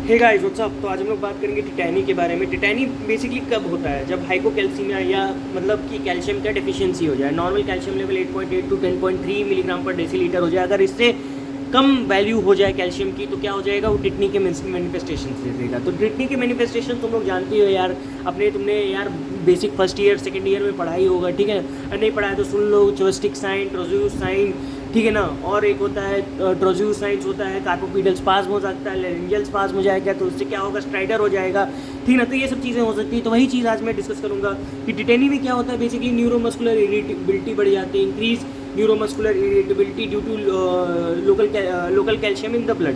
Hey guys what's up. तो आज हम लोग बात करेंगे टिटैनी के बारे में। टिटैनी बेसिकली कब होता है? जब हाइपोकैल्सीमिया या मतलब कि कैल्शियम का डेफिशिएंसी हो जाए। Normal calcium level 8.8 to 10.3 milligram per decilitre हो जाए। अगर इससे कम वैल्यू हो जाए कैल्शियम की तो क्या हो जाएगा? वो टिटनी के मैनिफेस्टेशन दे देगा। तो टिटनी के मैनिफेस्टेशन तुम लोग जानते हो यार, तुमने यार basic first year second year में पढ़ाई होगा, ठीक है। अगर नहीं पढ़ाया तो सुन लो। जोस्टिक साइन, ट्रोजियस साइन, ठीक है ना। और एक होता है ट्रोजियस साइंस होता है, कार्पोपीडल स्पाज्म हो सकता है, लेरिंजियल स्पाज्म हो जाएगा, तो उससे क्या होगा? स्ट्राइडर हो जाएगा, ठीक है ना। तो ये सब चीज़ें हो सकती है। तो वही चीज़ आज मैं डिस्कस करूंगा कि टिटैनी में क्या होता है। बेसिकली न्यूरोमस्कुलर इरिटेबिलिटी बढ़ जाती है, increase neuromuscular irritability due to local calcium in the blood,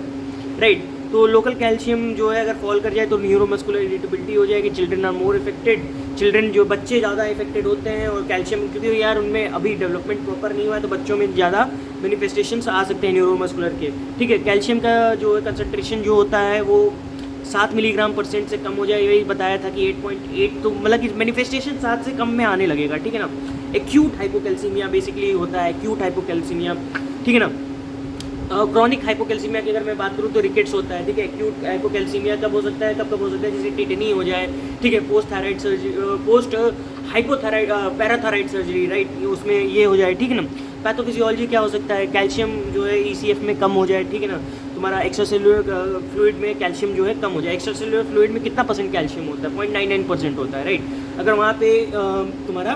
right. तो लोकल कैल्शियम जो है अगर फॉल कर जाए तो न्यूरोमस्कुलर इरिटेबिलिटी हो जाएगी। Children are more affected, children जो बच्चे ज़्यादा इफेक्टेड होते हैं। और कैल्शियम क्योंकि यार उनमें अभी डेवलपमेंट प्रॉपर नहीं हुआ है तो बच्चों में ज़्यादा मैनिफेस्टेशंस आ सकते हैं न्यूरोमस्कुलर के, ठीक है। कैल्शियम का जो है कंसनट्रेशन जो होता है वो 7 मिलीग्राम % से कम हो जाए। यही बताया था कि 8.8, तो मतलब कि मैनिफेस्टेशन 7 से कम में आने लगेगा, ठीक है ना। एक्यूट हाइपोकैल्सीमिया बेसिकली होता है, एक्यूट हाइपोकैल्सीमिया, ठीक है ना। क्रॉनिक हाइपोकैल्सीमिया की अगर मैं बात करूँ तो रिकेट्स होता है, ठीक है। एक्यूट हाइपोकैल्सीमिया कब हो सकता है? कब हो सकता है? जैसे टिटनी हो जाए, ठीक है। Post thyroid surgery, post hypothyroid parathyroid surgery, right, उसमें ये हो जाए, ठीक है ना। पैथोफिजियोलॉजी क्या हो सकता है? कैल्शियम जो है ECF में कम हो जाए, ठीक है ना। तुम्हारा एक्स्ट्रासेलुलर फ्लूइड में कैल्शियम जो है कम हो जाए। एक्स्ट्रासेलुलर फ्लूइड में कितना % कैल्शियम होता है? 0.99% होता है, राइट। अगर वहाँ पे तुम्हारा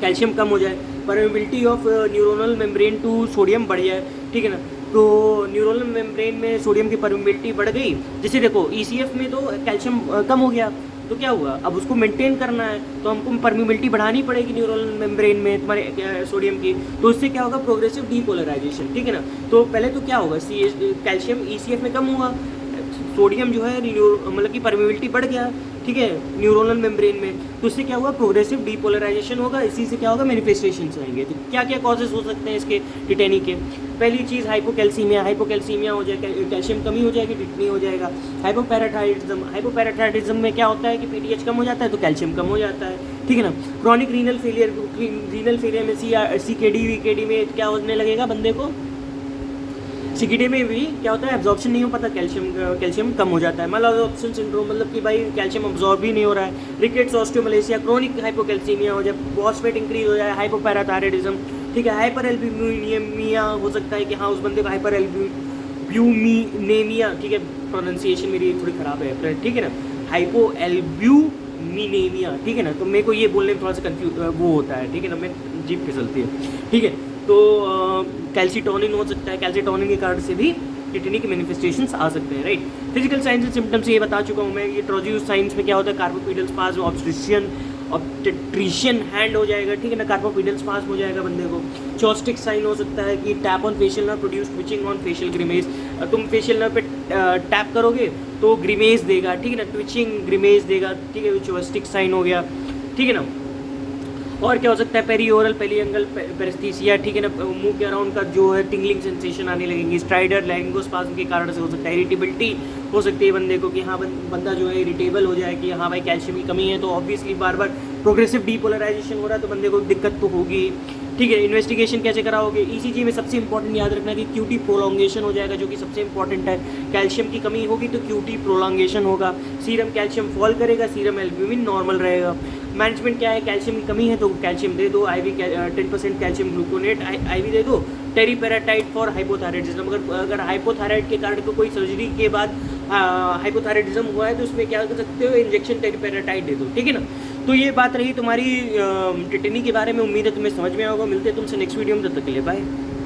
कैल्शियम कम हो जाए, permeability of neuronal membrane to sodium बढ़ जाए, ठीक है ना। तो न्यूरोनल मेम्ब्रेन में सोडियम की परमेबिलिटी बढ़ गई। जैसे देखो ECF में तो कैल्शियम कम हो गया, तो क्या हुआ? अब उसको मेंटेन करना है तो हमको परमेबिलिटी बढ़ानी पड़ेगी न्यूरोनल मेम्ब्रेन में तुम्हारे सोडियम की। तो उससे क्या होगा? प्रोग्रेसिव डीपोलराइजेशन, ठीक है ना। तो पहले तो क्या होगा? कैल्शियम ECF में कम हुआ, सोडियम जो है मतलब कि परमेबिलिटी बढ़ गया, ठीक है, न्यूरोनल मेम्ब्रेन में। तो इससे क्या होगा? प्रोग्रेसिव डीपोलराइजेशन होगा। इसी से क्या होगा? मैनिफेस्टेशंस आएंगे। तो क्या क्या कॉजेज हो सकते हैं इसके टिटैनी के? पहली चीज़ हाइपोकैल्सीमिया, हाइपोकैल्सीमिया हो जाएगा, कैल्शियम कमी हो जाएगी, टिटनी हो जाएगा। हाइपोपैराथायरिडिज्म, हाइपोपैराथायरिडिज्म में क्या होता है कि PTH कम हो जाता है तो कैल्शियम कम हो जाता है, ठीक है ना। क्रॉनिक रीनल फेलियर में CKD VKD में क्या होने लगेगा बंदे को? CKD में भी क्या होता है? एब्जॉर्प्शन नहीं हो पाता, कैल्शियम कम हो जाता है। माल एब्जॉर्प्शन सिंड्रोम मतलब कि भाई कैल्शियम अब्जॉर्ब ही नहीं हो रहा है। रिकेट्स, ऑस्टियोमलेशिया, क्रोनिक हाइपोकैल्सीमिया हो जाए, फॉस्फेट इंक्रीज हो जाए, हाइपोपैराथायरिडिज्म, ठीक है। हाइपर एल्ब्यूमिनिया हो सकता है कि हाँ उस बंदे को हाइपर एल्ब्यूमिनेमिया, ठीक है, प्रोनाउंसिएशन मेरी थोड़ी ख़राब है, ठीक है ना। हाइपो एल्ब्यूमिनेमिया, ठीक है ना। तो मेरे को ये बोलने में थोड़ा सा कंफ्यूज वो होता है, ठीक है ना, मैं जीभ फिसलती है, ठीक है। तो कैल्सीटोनिन हो सकता है, कैल्सीटोनिन के कारण से भी टिटनी के मैनिफेस्टेशंस आ सकते हैं, right. Physical science and symptoms ये बता चुका हूँ मैं। ये ट्रोजियस साइंस में क्या होता है? कार्पोपीडल स्पाज्म, ऑब्स्टेट्रिशियन हैंड हो जाएगा, ठीक है ना। कार्पोपीडल स्पाज्म हो जाएगा बंदे को। चॉस्टिक साइन हो सकता है कि tap on facial nerve produce twitching on facial grimace. तुम फेशियल नर्व पे टैप करोगे तो ग्रिमेज देगा, ठीक है ना, ट्विचिंग ग्रिमेज देगा, ठीक है। चॉस्टिक साइन हो गया, ठीक है ना। और क्या हो सकता है? पेरीओरल पेरीएंगल पेरेस्थीसिया, ठीक है ना। मुंह के अराउंड का जो है टिंगलिंग सेंसेशन आने लगेंगी। स्ट्राइडर लैरिंगोस्पाज्म के कारण से हो सकता है। इरिटेबिलिटी हो सकती है बंदे को कि हाँ बंदा जो है इरिटेबल हो जाए कि हाँ भाई कैल्शियम की कमी है। तो ऑब्वियसली बार बार प्रोग्रेसिव डीपोलराइजेशन हो रहा है तो बंदे को दिक्कत तो होगी, ठीक है। इन्वेस्टिगेशन कैसे कराओगे? ECG में सबसे इंपॉर्टेंट याद रखना कि QT प्रोलॉन्गेशन हो जाएगा, जो कि सबसे इंपॉर्टेंट है। कैल्शियम की कमी होगी तो QT प्रोलॉन्गेशन होगा। सीरम कैल्शियम फॉल करेगा, सीरम एल्ब्यूमिन नॉर्मल रहेगा। मैनेजमेंट क्या है? कैल्शियम की कमी है तो कैल्शियम दे दो, IV 10% कैल्शियम ग्लूकोनेट IV दे दो। टेरीपेराटाइड फॉर हाइपोथायराइडिज्म, अगर हाइपोथायराइड के कारण को कोई सर्जरी के बाद हाइपोथायराइडिज्म हुआ है तो उसमें क्या कर सकते हो? इंजेक्शन टेरीपेराटाइड दे दो, ठीक है ना। तो ये बात रही तुम्हारी टिटनी के बारे में। उम्मीद है तुम्हें समझ में आएगा। मिलते हैं तुमसे नेक्स्ट वीडियो में, तब तक के लिए बाय।